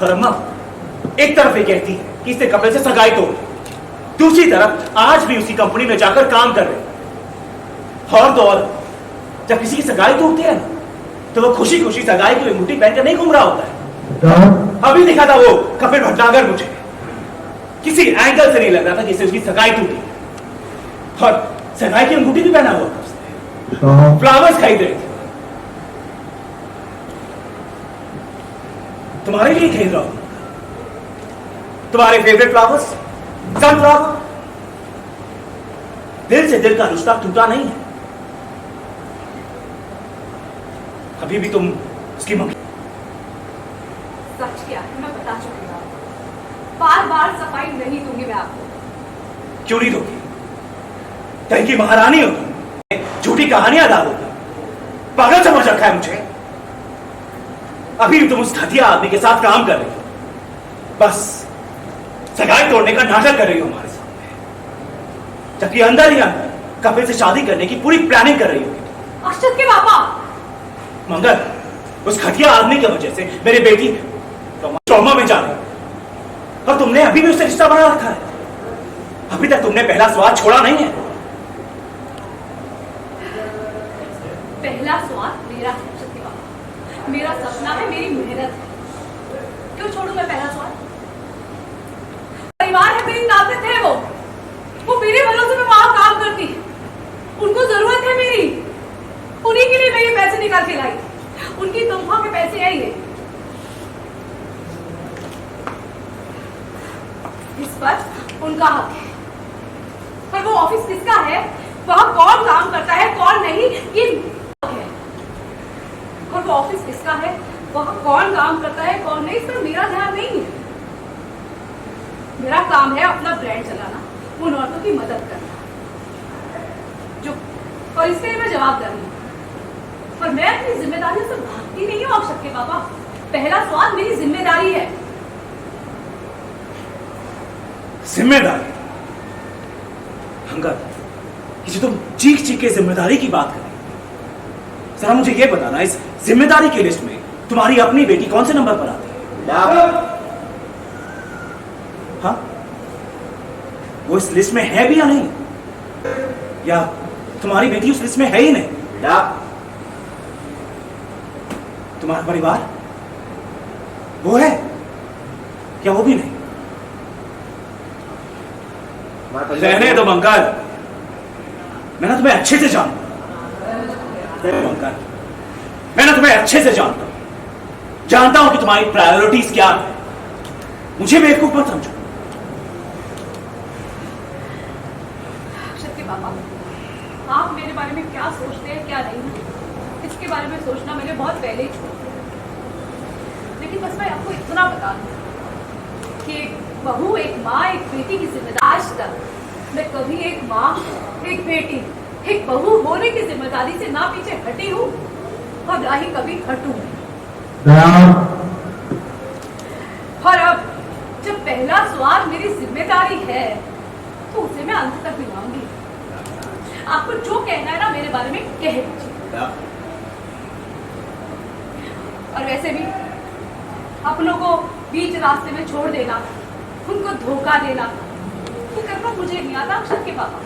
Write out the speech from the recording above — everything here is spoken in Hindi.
और अम्मा एक तरफ ये कहती है कि इसने कपिल से सगाई तोड़, दूसरी तरफ आज भी उसी कंपनी में जाकर काम कर रहे। और तो और जब किसी की सगाई टूटती है ना, तो वो खुशी खुशी सगाई की अंगूठी पहनकर नहीं घूम रहा होता है। अभी दिखा था वो कपिल भटनागर मुझे, किसी एंगल से नहीं लग रहा था कि इससे उसकी सगाई टूटी, और सगाई की अंगूठी भी पहना हुआ था उसने। फ्लावर्स खरीद रहे थे, तुम्हारे लिए खरीद रहा हूं, तुम्हारे फेवरेट फ्लावर्स, सनफ्लावर। दिल से दिल का रिश्ता टूटा नहीं है। अभी भी तुम उसकी मम्मी। सच क्या है मैं बता चुकी हूं, बार बार सफाई नहीं दूंगी मैं आपको। क्यों नहीं दोगी? कहीं की महारानी हो तुम, झूठी कहानियां डालोगे, पागल समझ रखा है मुझे। अभी भी तुम उस घटिया आदमी के साथ काम कर रही हो, बस सगाई तोड़ने का नाटक कर रही हो हमारे सामने, जबकि अंदर ही अंदर कपिल से शादी करने की पूरी प्लानिंग कर रही हो। अक्षत के पापा, मगर उस घटिया आदमी की वजह से मेरी बेटी ट्रॉमा में जा रही, और तुमने अभी भी उससे रिश्ता बना रखा है। अभी तक तुमने पहला स्वाद छोड़ा नहीं है। पहला स्वाद मेरा है अक्षत के पापा, मेरा सपना है, मेरी मेहनत है। क्यों छोड़ू मैं पहला स्वाद? परिवार है, मेरी ताकत है, वो मेरे भरोसे में वहां काम करती, उनको जरूरत है मेरी, उन्हीं के लिए मेरे पैसे निकाल के लाई, उनकी तनख्वाह के पैसे है ये। इस पर उनका हक है, पर वो ऑफिस किसका है, वहां कौन काम करता है कौन नहीं, ये है। और वो ऑफिस किसका है, वहां कौन काम करता है कौन नहीं, इस पर मेरा ध्यान नहीं है। मेरा काम है अपना ब्रांड चलाना, उन औरतों की मदद करना, जो और इसके लिए मैं जवाबदार हूं। पर मैं अपनी जिम्मेदारियों से भागती नहीं हूं अक्षत के पापा। पहला स्वाद मेरी जिम्मेदारी है। जिम्मेदारी? हंगर, कि जो तुम चीख चीख के जिम्मेदारी की बात कर रही हो, जरा मुझे यह बताना, इस जिम्मेदारी की लिस्ट में तुम्हारी अपनी बेटी कौन से नंबर पर आती है? हाँ, वो इस लिस्ट में है भी या नहीं? या तुम्हारी बेटी उस लिस्ट में है ही नहीं? तुम्हारा परिवार वो है क्या? वो भी नहीं? रहने दो मंगल, मैं ना तुम्हें अच्छे से जानता हूं। मंगल, मैं ना तुम्हें अच्छे से जानता हूं कि तुम्हारी प्रायोरिटीज क्या है। मुझे बेवकूफ मत समझो। अक्षत के पापा, आप मेरे बारे में क्या सोचते हैं क्या नहीं, इसके बारे में सोचना मैंने बहुत पहले ही छोड़ दिया। लेकिन बस मैं आपको इतना बता दूं कि एक बहू, एक माँ, एक बेटी की जिम्मेदारी, आज तक मैं कभी एक माँ, एक बेटी, एक बहू होने की जिम्मेदारी से ना पीछे हटी हूँ और ना ही कभी हटूं। और अब जब पहला स्वाद मेरी जिम्मेदारी है तो उसे मैं अंत तक निभाऊंगी। आपको जो कहना है ना मेरे बारे में कह दीजिए। और वैसे भी अपनों को बीच रास्ते में छोड़ देना, उनको धोखा देना, ये करना मुझे नहीं आता अक्षत के पापा।